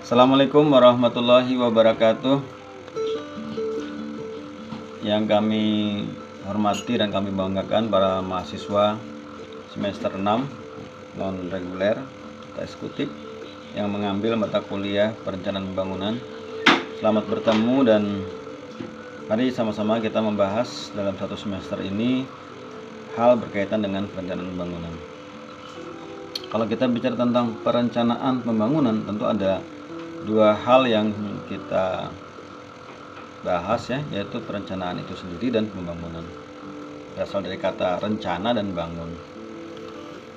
Assalamualaikum warahmatullahi wabarakatuh. Yang kami hormati dan kami banggakan para mahasiswa semester 6 non reguler atau eksekutif yang mengambil mata kuliah perencanaan pembangunan. Selamat bertemu dan mari sama-sama kita membahas dalam satu semester ini hal berkaitan dengan perencanaan pembangunan. Kalau kita bicara tentang perencanaan pembangunan, tentu ada dua hal yang kita bahas ya, yaitu perencanaan itu sendiri dan pembangunan. Berasal dari kata rencana dan bangun.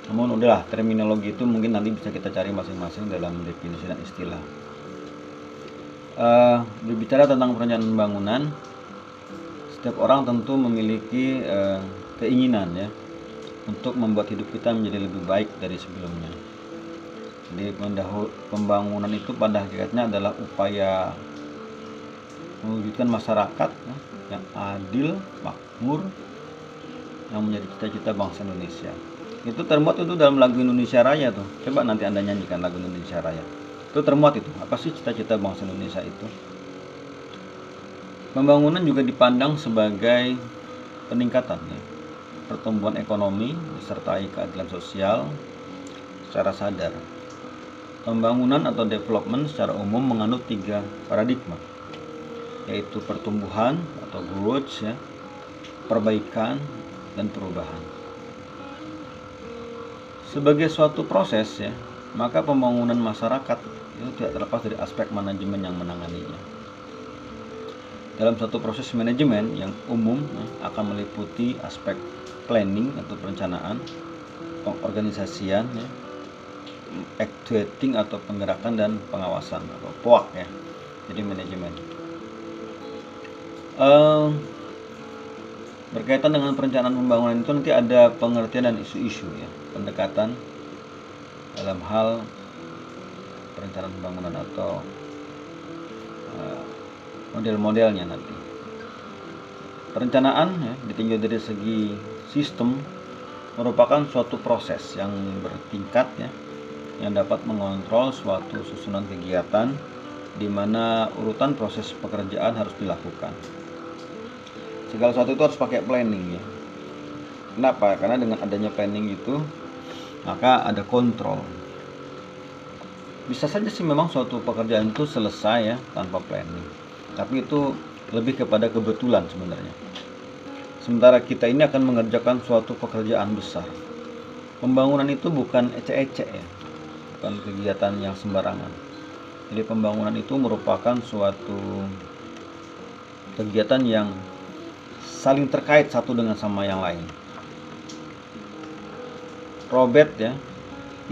Namun udahlah, terminologi itu mungkin nanti bisa kita cari masing-masing dalam definisi dan istilah. Berbicara tentang perencanaan pembangunan, setiap orang tentu memiliki keinginan ya untuk membuat hidup kita menjadi lebih baik dari sebelumnya. Jadi pembangunan itu pada hakikatnya adalah upaya mewujudkan masyarakat ya, yang adil, makmur, yang menjadi cita-cita bangsa Indonesia. Itu termuat itu dalam lagu Indonesia Raya tuh. Coba nanti Anda nyanyikan lagu Indonesia Raya. Itu termuat itu. Apa sih cita-cita bangsa Indonesia itu? Pembangunan juga dipandang sebagai peningkatan ya, pertumbuhan ekonomi disertai keadilan sosial secara sadar. Pembangunan atau development secara umum menganut tiga paradigma, yaitu pertumbuhan atau growth ya, perbaikan dan perubahan. Sebagai suatu proses ya, maka pembangunan masyarakat itu tidak terlepas dari aspek manajemen yang menanganinya. Dalam satu proses manajemen yang umum ya, akan meliputi aspek planning atau perencanaan, pengorganisasian ya, actuating atau penggerakan dan pengawasan atau POAK ya. Jadi manajemen. Berkaitan dengan perencanaan pembangunan itu nanti ada pengertian dan isu-isu ya, pendekatan dalam hal perencanaan pembangunan atau model-modelnya nanti. Perencanaan ya, ditinjau dari segi sistem merupakan suatu proses yang bertingkat ya, yang dapat mengontrol suatu susunan kegiatan di mana urutan proses pekerjaan harus dilakukan. Segala sesuatu itu harus pakai planning ya. Kenapa? Karena dengan adanya planning itu maka ada kontrol. Bisa saja sih memang suatu pekerjaan itu selesai ya tanpa planning, tapi itu lebih kepada kebetulan sebenarnya. Sementara kita ini akan mengerjakan suatu pekerjaan besar. Pembangunan itu bukan ecek-ecek ya, bukan kegiatan yang sembarangan. Jadi pembangunan itu merupakan suatu kegiatan yang saling terkait satu dengan sama yang lain. Robert ya,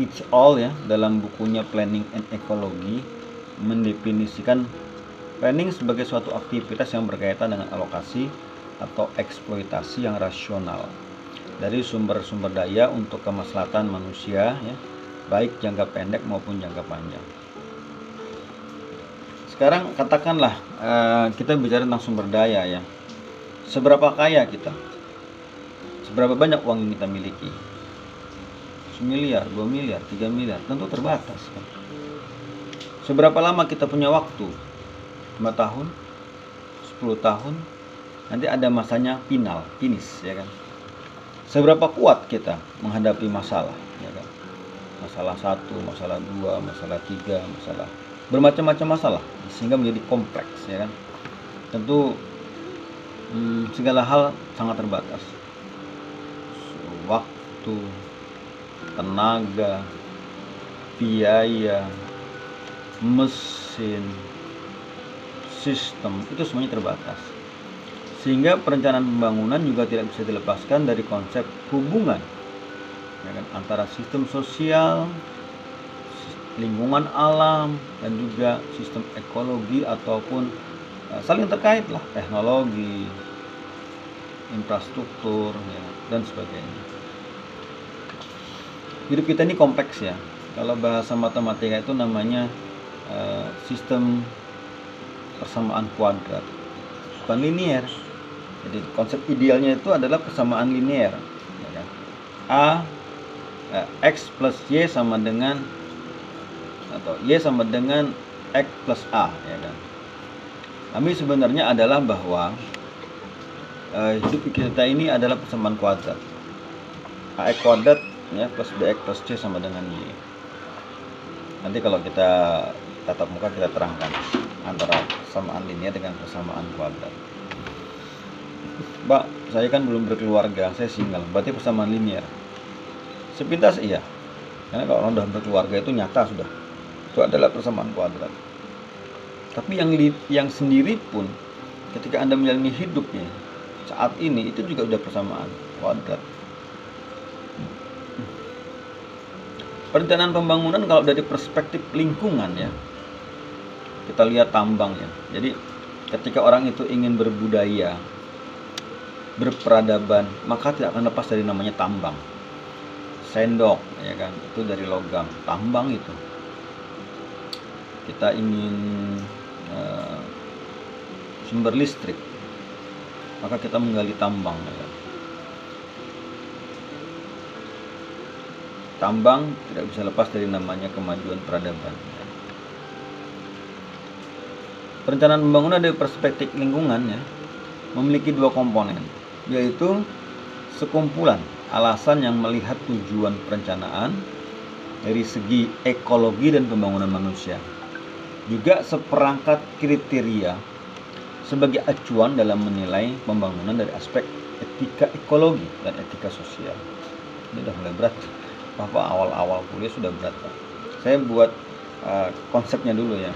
It's All ya, dalam bukunya Planning and Ecology mendefinisikan planning sebagai suatu aktivitas yang berkaitan dengan alokasi atau eksploitasi yang rasional dari sumber-sumber daya untuk kemaslahatan manusia ya, baik jangka pendek maupun jangka panjang. Sekarang katakanlah kita bicara tentang sumber daya ya. Seberapa kaya kita? Seberapa banyak uang yang kita miliki? 1 miliar, 2 miliar, 3 miliar, tentu terbatas kan? Seberapa lama kita punya waktu? 5 tahun? 10 tahun? Nanti ada masanya finish ya kan? Seberapa kuat kita menghadapi masalah ya kan? Masalah 1, masalah 2, masalah 3, masalah bermacam-macam masalah sehingga menjadi kompleks ya kan. Tentu segala hal sangat terbatas. Waktu, tenaga, biaya, mesin, sistem itu semuanya terbatas. Sehingga perencanaan pembangunan juga tidak bisa dilepaskan dari konsep hubungan ya kan, antara sistem sosial, lingkungan alam, dan juga sistem ekologi ataupun saling terkait lah, teknologi, infrastruktur ya, dan sebagainya. Hidup kita ini kompleks ya. Kalau bahasa matematika itu namanya sistem persamaan kuadrat, bukan linear. Jadi konsep idealnya itu adalah persamaan linear ya kan? X plus Y sama dengan atau Y sama dengan X plus A, ya kan. Kami sebenarnya adalah bahwa hidup kita ini adalah persamaan kuadrat. AX kuadrat ya plus BX plus C sama dengan Y. Nanti kalau kita tatap muka kita terangkan antara persamaan linear dengan persamaan kuadrat. Mbak, saya kan belum berkeluarga, saya single, berarti persamaan linear. Sepintas iya, karena kalau orang sudah berkeluarga itu nyata sudah, itu adalah persamaan kuadrat. Tapi yang sendiri pun ketika Anda menjalani hidupnya saat ini itu juga sudah persamaan kuadrat. Perencanaan pembangunan kalau dari perspektif lingkungan ya, kita lihat tambang ya. Jadi ketika orang itu ingin berbudaya, berperadaban, maka tidak akan lepas dari namanya tambang. Sendok ya kan, itu dari logam, tambang itu. Kita ingin sumber listrik, maka kita menggali tambang ya kan. Tambang tidak bisa lepas dari namanya kemajuan peradaban. Perencanaan pembangunan dari perspektif lingkungan ya, memiliki dua komponen, yaitu sekumpulan alasan yang melihat tujuan perencanaan dari segi ekologi dan pembangunan manusia, juga seperangkat kriteria sebagai acuan dalam menilai pembangunan dari aspek etika ekologi dan etika sosial. Ini udah mulai berat. Bapak awal-awal kuliah sudah berat, Pak. Saya buat konsepnya dulu ya.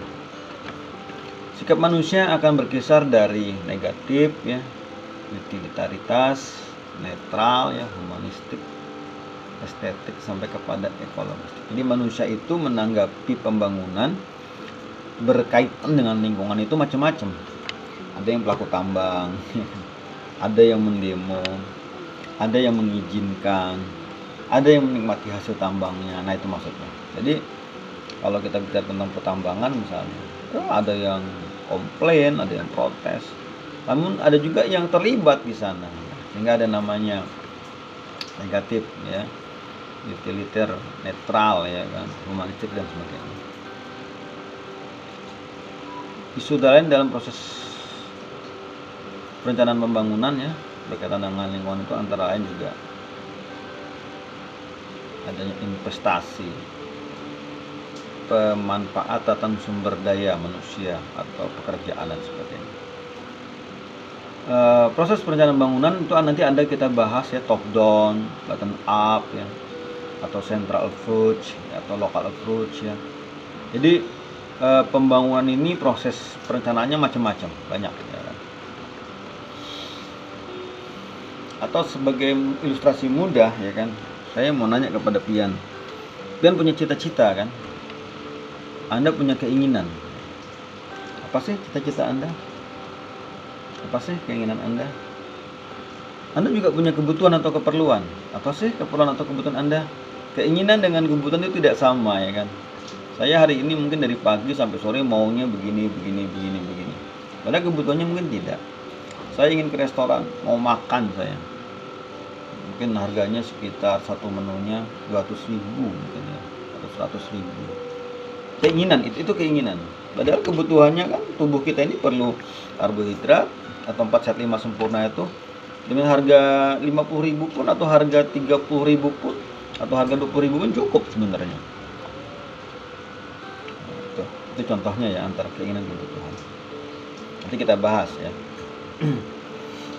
Sikap manusia akan berkisar dari negatif ya, utilitaritas, netral ya, humanistik, estetik sampai kepada ekologis. Jadi manusia itu menanggapi pembangunan berkaitan dengan lingkungan itu macam-macam. Ada yang pelaku tambang, ada yang mendemo, ada yang mengizinkan, ada yang menikmati hasil tambangnya. Nah itu maksudnya. Jadi kalau kita bicara tentang pertambangan misalnya, ada yang komplain, ada yang protes, namun ada juga yang terlibat di sana, sehingga ada namanya negatif ya, utiliter, netral ya kan, humanistik dan sebagainya. Isu lain dalam proses perencanaan pembangunan ya berkaitan dengan lingkungan itu antara lain juga adanya investasi, pemanfaatan sumber daya manusia atau pekerjaan dan sebagainya. Proses perencanaan bangunan itu nanti ada kita bahas ya, top down, bottom up ya, atau central approach ya, atau local approach ya. Jadi pembangunan ini proses perencanaannya macam-macam, banyak ya. Atau sebagai ilustrasi mudah ya kan, saya mau nanya kepada Pian. Pian punya cita-cita kan? Anda punya keinginan. Apa sih cita-cita Anda? Apa sih keinginan Anda? Anda juga punya kebutuhan atau keperluan. Apa sih keperluan atau kebutuhan Anda? Keinginan dengan kebutuhan itu tidak sama ya kan. Saya hari ini mungkin dari pagi sampai sore maunya begini. Padahal kebutuhannya mungkin tidak. Saya ingin ke restoran, mau makan saya. Mungkin harganya sekitar satu menunya 200.000 mungkin ya, atau 100.000. Keinginan itu keinginan. Padahal kebutuhannya kan tubuh kita ini perlu karbohidrat atau 4 sehat 5 sempurna itu dengan harga 50.000 pun atau harga 30.000 pun atau harga 20.000 pun cukup sebenarnya. Itu contohnya ya antara keinginan dan kebutuhan. Nanti kita bahas ya.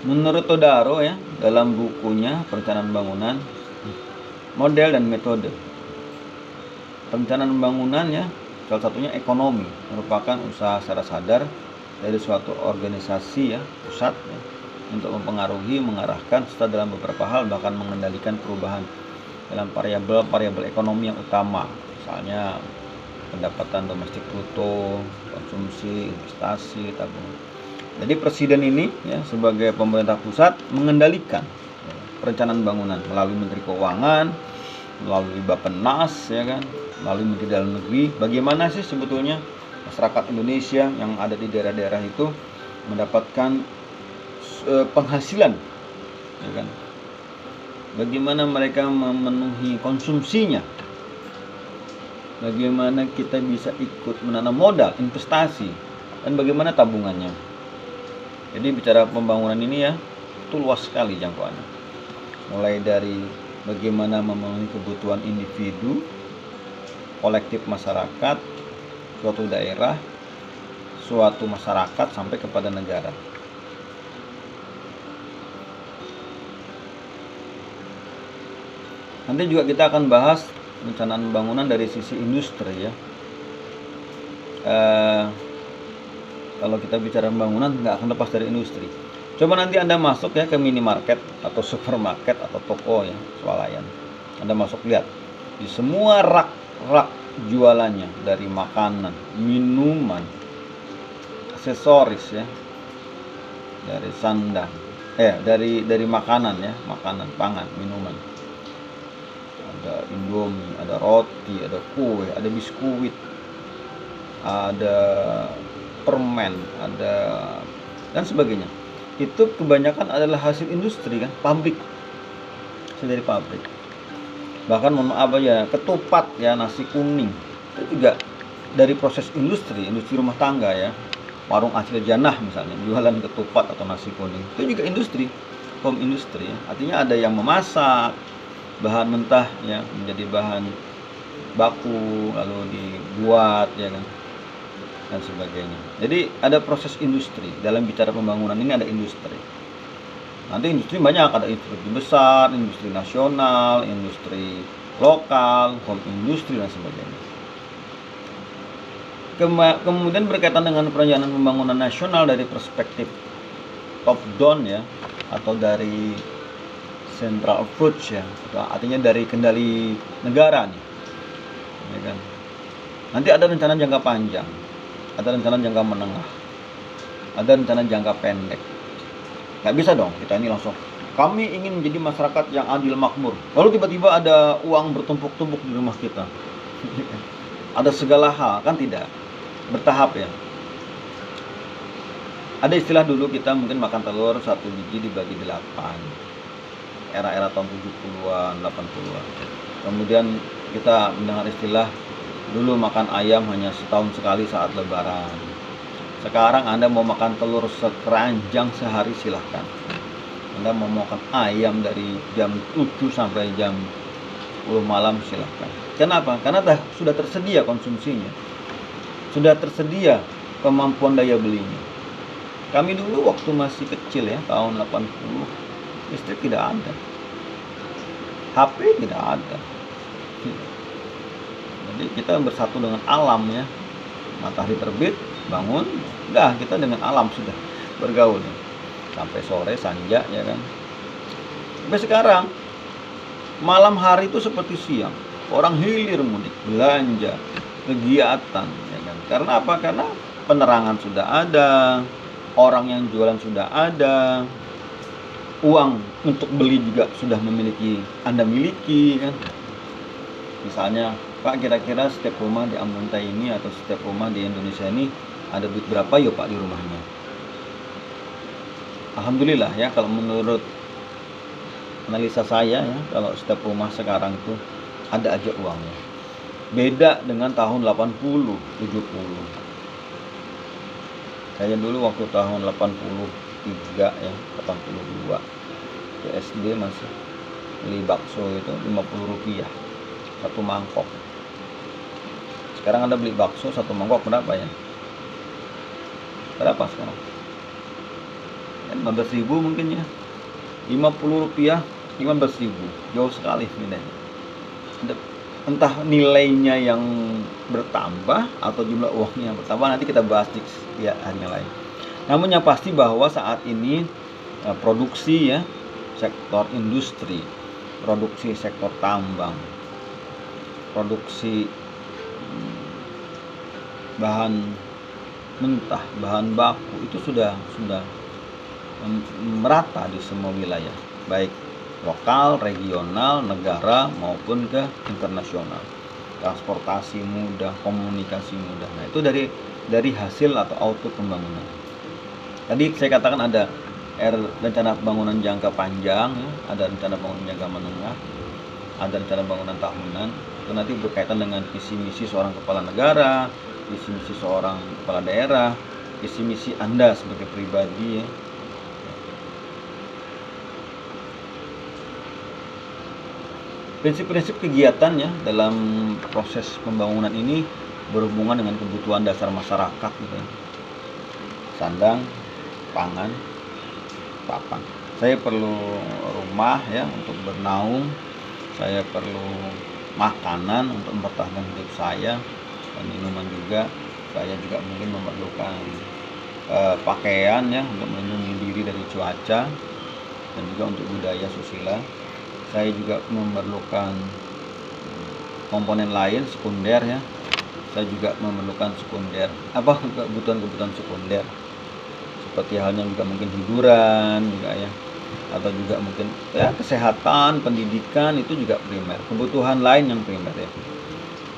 Menurut Todaro ya dalam bukunya Perencanaan Bangunan, Model dan Metode perencanaan bangunan ya, salah satunya ekonomi merupakan usaha secara sadar dari suatu organisasi ya, pusat ya, untuk mempengaruhi, mengarahkan serta dalam beberapa hal bahkan mengendalikan perubahan dalam variabel ekonomi yang utama, misalnya pendapatan domestik bruto, konsumsi, investasi, tabungan. Jadi presiden ini ya sebagai pemerintah pusat mengendalikan perencanaan bangunan melalui Menteri Keuangan, melalui Bappenas ya kan, melalui Menteri Dalam Negeri. Bagaimana sih sebetulnya masyarakat Indonesia yang ada di daerah-daerah itu mendapatkan penghasilan ya kan? Bagaimana mereka memenuhi konsumsinya? bagaimana kita bisa ikut menanam modal, investasi, dan bagaimana tabungannya. Jadi bicara pembangunan ini ya, itu luas sekali jangkauannya. Mulai dari bagaimana memenuhi kebutuhan individu, kolektif masyarakat, suatu daerah, suatu masyarakat, sampai kepada negara. Nanti juga kita akan bahas perencanaan pembangunan dari sisi industri ya. Kalau kita bicara pembangunan nggak akan lepas dari industri. Coba nanti Anda masuk ya ke minimarket atau supermarket atau toko ya, swalayan. Anda masuk, lihat di semua rak jualannya, dari makanan, minuman, aksesoris ya, dari sandang, dari makanan ya, makanan, pangan, minuman. Ada Indomie, ada roti, ada kue, ada biskuit, ada permen, ada dan sebagainya. Itu kebanyakan adalah hasil industri kan, pabrik, hasil dari pabrik. Bahkan mohon maaf ya, ketupat ya, nasi kuning itu juga dari proses industri rumah tangga ya. Warung Acil Janah misalnya jualan ketupat atau nasi kuning, itu juga industri, home industri ya. Artinya ada yang memasak bahan mentah ya menjadi bahan baku, lalu dibuat ya kan, dan sebagainya. Jadi ada proses industri. Dalam bicara pembangunan ini ada industri. Nanti industri banyak, ada industri besar, industri nasional, industri lokal, home industri dan sebagainya. Kemudian berkaitan dengan perencanaan pembangunan nasional dari perspektif top down ya, atau dari central approach ya, artinya dari kendali negara nih, ya kan. Nanti ada rencana jangka panjang, ada rencana jangka menengah, ada rencana jangka pendek. Nggak bisa dong kita ini langsung, kami ingin menjadi masyarakat yang adil makmur, lalu tiba-tiba ada uang bertumpuk-tumpuk di rumah kita. Ada segala hal, kan tidak, bertahap ya. Ada istilah dulu kita mungkin makan telur satu biji dibagi 8, era-era tahun 70-an, 80-an. Kemudian kita mendengar istilah dulu makan ayam hanya setahun sekali saat lebaran. Sekarang Anda mau makan telur sekeranjang sehari silahkan. Anda mau makan ayam dari jam 7 sampai jam 10 malam silahkan. Kenapa? Karena sudah tersedia konsumsinya, sudah tersedia kemampuan daya belinya. Kami dulu waktu masih kecil ya, tahun 80, listrik tidak ada, HP tidak ada. Jadi kita bersatu dengan alam ya. Matahari terbit, bangun, udah kita dengan alam sudah bergaul ya. Sampai sore senja ya kan. Sampai sekarang malam hari itu seperti siang. Orang hilir mudik, belanja, kegiatan ya kan. Karena apa? Karena penerangan sudah ada, orang yang jualan sudah ada, uang untuk beli juga sudah Anda miliki kan. Misalnya, Pak, kira-kira setiap rumah di Ambuntai ini atau setiap rumah di Indonesia ini ada duit berapa ya Pak di rumahnya? Alhamdulillah ya, kalau menurut analisa saya ya, kalau setiap rumah sekarang itu ada aja uangnya. Beda dengan tahun 80, 70. Saya dulu waktu tahun 83 ya, 82 ke SD masih beli bakso itu 50 rupiah satu mangkok. Sekarang Anda beli bakso satu mangkok berapa ya? Berapa sekarang? 15.000 mungkin ya. 50 rupiah 15.000, jauh sekali bedanya. Entah nilainya yang bertambah atau jumlah uangnya yang bertambah, nanti kita bahas di hari yang lain. Namun yang pasti bahwa saat ini produksi ya, sektor industri, produksi sektor tambang, produksi bahan mentah, bahan baku itu sudah merata di semua wilayah, baik lokal, regional, negara maupun ke internasional. Transportasi mudah, komunikasi mudah. Nah, itu dari hasil atau output pembangunan. Tadi saya katakan ada rencana pembangunan jangka panjang, ada rencana pembangunan jangka menengah, ada rencana pembangunan tahunan, itu nanti berkaitan dengan visi misi seorang kepala negara, visi misi seorang kepala daerah, visi misi Anda sebagai pribadi ya. Prinsip-prinsip kegiatannya dalam proses pembangunan ini berhubungan dengan kebutuhan dasar masyarakat gitu ya. Sandang, pangan, papan. Saya perlu rumah ya untuk bernaung, saya perlu makanan untuk mempertahankan hidup saya, dan minuman juga. Saya juga mungkin memerlukan pakaian ya untuk melindungi diri dari cuaca, dan juga untuk budaya susila. Saya juga memerlukan komponen lain sekunder ya. Saya juga memerlukan sekunder, kebutuhan sekunder, seperti halnya juga mungkin hiburan juga ya, atau juga mungkin ya kesehatan, pendidikan, itu juga primer. Kebutuhan lain yang primer ya,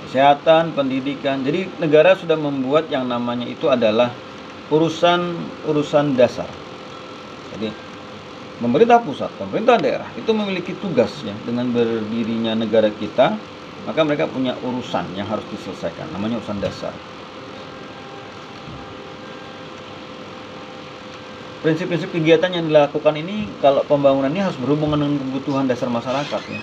kesehatan, pendidikan. Jadi negara sudah membuat yang namanya itu adalah urusan dasar. Jadi pemerintah pusat, pemerintah daerah itu memiliki tugas ya, dengan berdirinya negara kita, maka mereka punya urusan yang harus diselesaikan, namanya urusan dasar. Prinsip-prinsip kegiatan yang dilakukan ini, kalau pembangunan ini harus berhubungan dengan kebutuhan dasar masyarakat ya.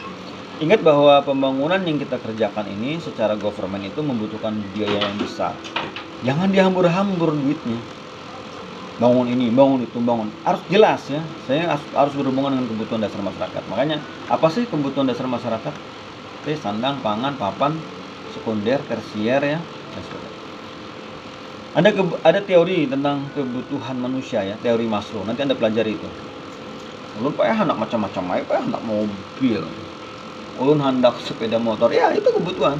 Ingat bahwa pembangunan yang kita kerjakan ini secara government itu membutuhkan biaya yang besar. Jangan dihambur-hambur duitnya. Bangun ini, bangun itu, bangun. Harus jelas ya. Saya harus berhubungan dengan kebutuhan dasar masyarakat. Makanya, apa sih kebutuhan dasar masyarakat? Sandang, pangan, papan, sekunder, tersier ya. Ada teori tentang kebutuhan manusia ya, teori Maslow. Nanti Anda pelajari itu. Ulun hendak macam-macam aja, hendak mobil. Ulun hendak sepeda motor. Ya, itu kebutuhan.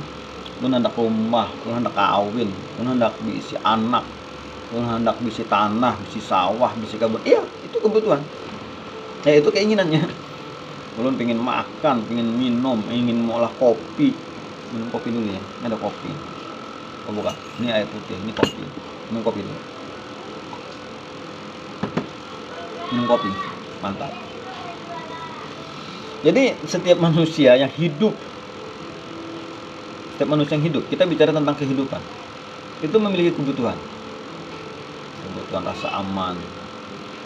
Ulun hendak rumah, ulun hendak kawin, ulun hendak bisi anak. Hendak bisi tanah, bisi sawah, bisi kebun. Iya, itu kebutuhan. Ya, itu keinginannya. Ulun pengen makan, pengen minum, ingin mengolah kopi. Minum kopi dulu ya. Ini ada kopi. Oh bukan, ini air putih, ini kopi. Minum kopi dulu. Minum kopi, mantap. Jadi setiap manusia yang hidup, kita bicara tentang kehidupan, itu memiliki kebutuhan rasa aman,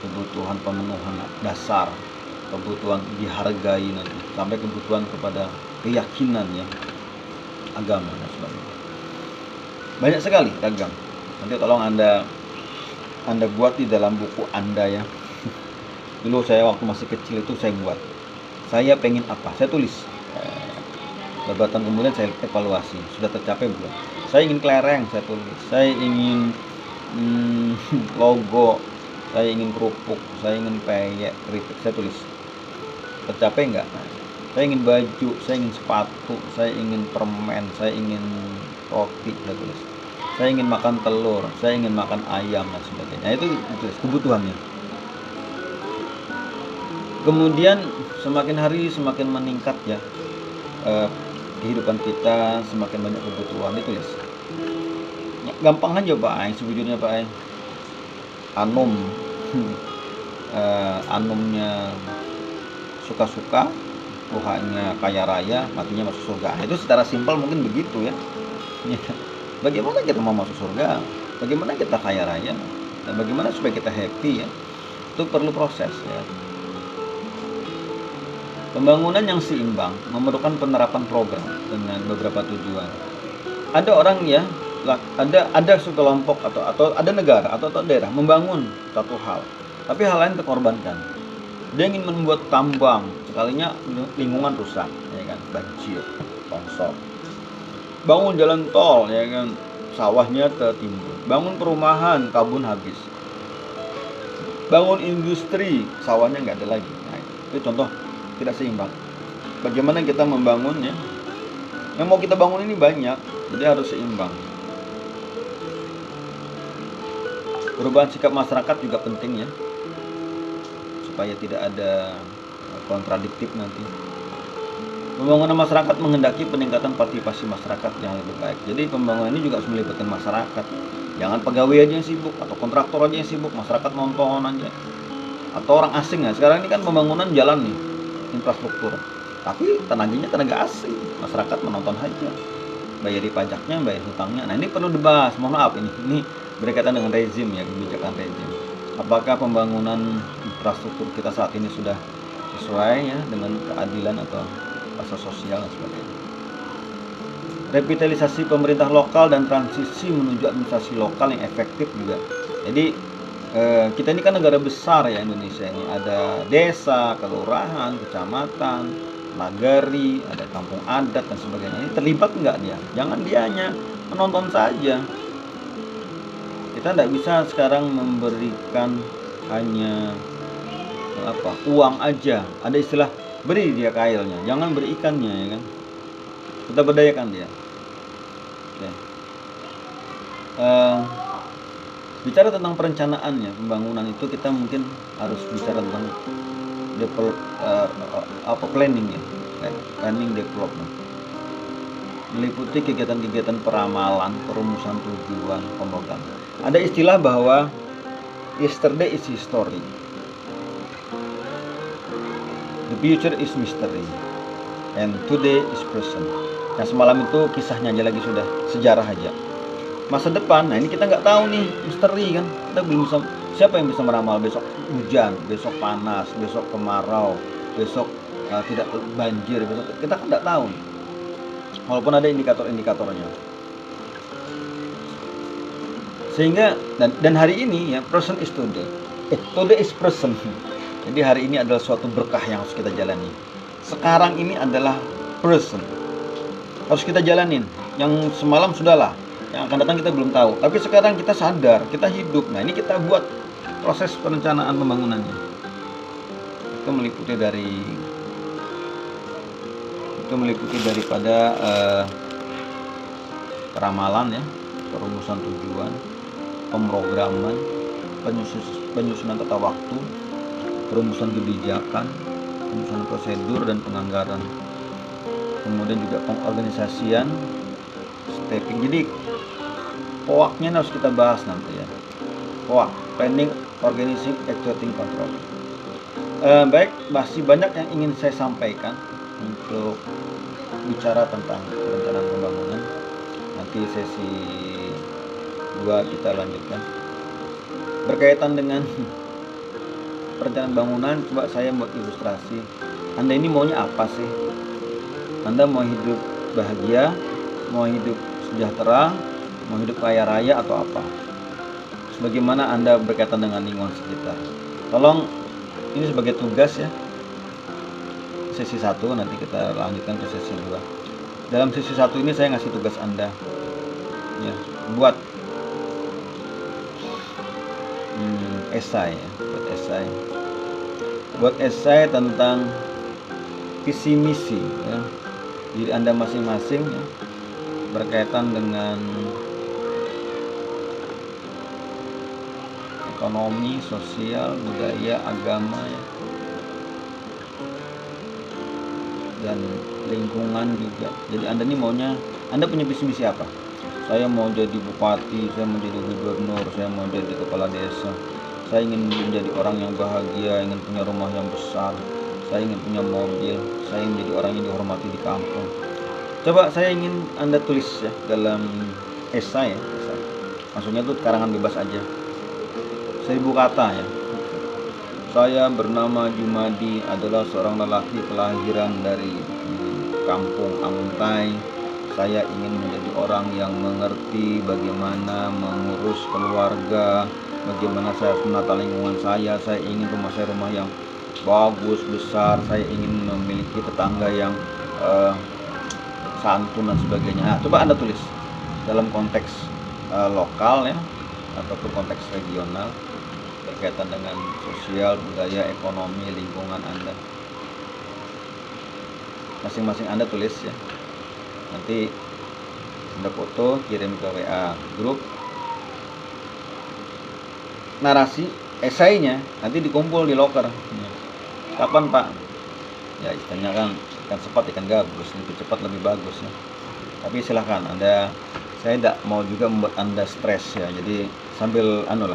kebutuhan pemenuhan dasar, kebutuhan dihargai nanti, sampai kebutuhan kepada keyakinan ya, agama dan sebagainya. Banyak sekali ragam. Nanti tolong anda buat di dalam buku Anda ya. Dulu saya waktu masih kecil itu saya buat, saya pengen apa, saya tulis. Beberapa tahun kemudian saya evaluasi, sudah tercapai belum. Saya ingin kelereng, saya tulis. Saya ingin logo, saya ingin kerupuk, saya ingin peyek, keripik, saya tulis. Tercapai enggak? Saya ingin baju, saya ingin sepatu, saya ingin permen, saya ingin roti, saya tulis. Saya ingin makan telur, saya ingin makan ayam dan sebagainya. Itu ditulis kebutuhannya. Kemudian semakin hari semakin meningkat ya, kehidupan kita, semakin banyak kebutuhan, ditulis. Gampang aja Pak Aing, sebujurnya Pak Aing. Anumnya suka-suka, Tuhannya kaya raya, matinya masuk surga. Itu secara simpel mungkin begitu ya. Bagaimana kita mau masuk surga? Bagaimana kita kaya raya? Dan bagaimana supaya kita happy ya? Itu perlu proses ya. Pembangunan yang seimbang memerlukan penerapan program dengan beberapa tujuan. Ada orang ya, ada sekelompok atau ada negara atau daerah membangun satu hal, tapi hal lain terkorbankan. Dia ingin membuat tambang, sekalinya lingkungan rusak, ya kan, banjir, longsor. Bangun jalan tol, ya kan, sawahnya tertimbun. Bangun perumahan, kabun habis. Bangun industri, sawahnya nggak ada lagi. Nah, itu contoh tidak seimbang. Bagaimana kita membangunnya? Yang mau kita bangun ini banyak, jadi harus seimbang. Perubahan sikap masyarakat juga penting ya, supaya tidak ada kontradiktif nanti. Pembangunan masyarakat menghendaki peningkatan partisipasi masyarakat yang lebih baik. Jadi pembangunan ini juga harus melibatkan masyarakat. Jangan pegawai aja yang sibuk atau kontraktor aja yang sibuk, masyarakat nonton aja. Atau orang asing ya. Sekarang ini kan pembangunan jalan nih, infrastruktur. tapi tenaganya tenaga asing, masyarakat menonton saja, bayar pajaknya, bayar hutangnya. Nah, ini perlu dibahas. Mohon maaf, ini berkaitan dengan rezim ya, kebijakan rezim. Apakah pembangunan infrastruktur kita saat ini sudah sesuai ya dengan keadilan atau asas sosial dan sebagainya. Revitalisasi pemerintah lokal dan transisi menuju administrasi lokal yang efektif juga. Jadi kita ini kan negara besar ya, Indonesia ini ada desa, kelurahan, kecamatan, nagari, ada kampung adat dan sebagainya. Ini terlibat nggak dia? Jangan dia hanya menonton saja. Kita tidak bisa sekarang memberikan hanya uang aja. Ada istilah beri dia kailnya, jangan beri ikannya ya kan. Kita berdayakan dia. Oke. Bicara tentang perencanaannya, pembangunan itu kita mungkin harus bicara tentang planning ya, planning development. Meliputi kegiatan-kegiatan peramalan, perumusan tujuan, pemrograman. Ada istilah bahwa yesterday is history, the future is mystery, and today is present. Nah, semalam itu kisahnya aja lagi, sudah sejarah aja. Masa depan, nah ini kita nggak tahu nih, misteri kan. Kita belum bisa, siapa yang bisa meramal besok hujan, besok panas, besok kemarau, besok tidak banjir, besok kita kan nggak tahu. Walaupun ada indikator-indikatornya. Sehingga dan hari ini ya, present is today. Today is present. Jadi hari ini adalah suatu berkah yang harus kita jalani. Sekarang ini adalah present. Harus kita jalanin. Yang semalam sudahlah. Yang akan datang kita belum tahu, tapi sekarang kita sadar, kita hidup. Nah, ini kita buat proses perencanaan pembangunannya. Itu meliputi daripada peramalan ya, perumusan tujuan, pemrograman, penyusunan tata waktu, perumusan kebijakan, penyusunan prosedur dan penganggaran. Kemudian juga pengorganisasian, stepping. Jadi POAK-nya harus kita bahas nanti ya. POAK, Planning, Organizing, Executing, Control. Baik, masih banyak yang ingin saya sampaikan untuk bicara tentang perencanaan pembangunan. Nanti sesi 2 kita lanjutkan. Berkaitan dengan perencanaan bangunan, coba saya buat ilustrasi. Anda ini maunya apa sih? Anda mau hidup bahagia, mau hidup sejahtera, mau hidup kaya raya, atau apa? Bagaimana Anda berkaitan dengan lingkungan sekitar? Tolong, ini sebagai tugas ya. Sesi 1 nanti kita lanjutkan ke sesi 2. Dalam sesi 1 ini saya ngasih tugas Anda ya, buat esai ya, buat esai tentang visi misi ya, diri Anda masing-masing ya, berkaitan dengan ekonomi, sosial, budaya, agama ya, dan lingkungan juga. Jadi Anda nih maunya, Anda punya visi misi apa? Saya mau jadi bupati, saya mau jadi gubernur, saya mau jadi kepala desa, saya ingin menjadi orang yang bahagia, ingin punya rumah yang besar, saya ingin punya mobil, saya ingin menjadi orang yang dihormati di kampung. Coba saya ingin Anda tulis ya dalam esai ya, esai. Maksudnya tuh karangan bebas aja, 1000 kata ya. Saya bernama Jumadi, adalah seorang lelaki kelahiran dari kampung Amuntai. Saya ingin menjadi orang yang mengerti bagaimana mengurus keluarga, bagaimana saya harus menata lingkungan saya. Saya ingin rumah saya rumah yang bagus, besar. Saya ingin memiliki tetangga yang santun dan sebagainya. Nah, coba Anda tulis dalam konteks lokal ya, ataupun konteks regional, berkaitan dengan sosial, budaya, ekonomi, lingkungan Anda. Masing-masing Anda tulis ya. Nanti Anda foto, kirim ke WA grup. Narasi esainya nanti dikumpul di loker. Kapan Pak? Ya istilahnya kan ikan cepat ikan gabus, lebih cepat lebih bagus ya. Tapi silahkan Anda, saya tidak mau juga membuat Anda stres ya. Jadi sambil Anda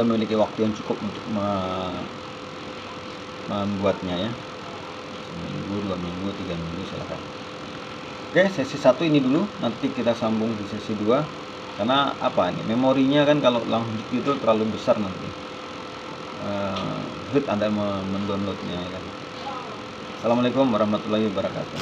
memiliki waktu yang cukup untuk membuatnya ya. minggu, 2 minggu, 3 minggu, silakan. Oke, sesi 1 ini dulu, nanti kita sambung di sesi 2. Karena apa nih, memorinya kan kalau langsung itu terlalu besar nanti. Sulit Anda mendownloadnya ya kan. Assalamualaikum warahmatullahi wabarakatuh.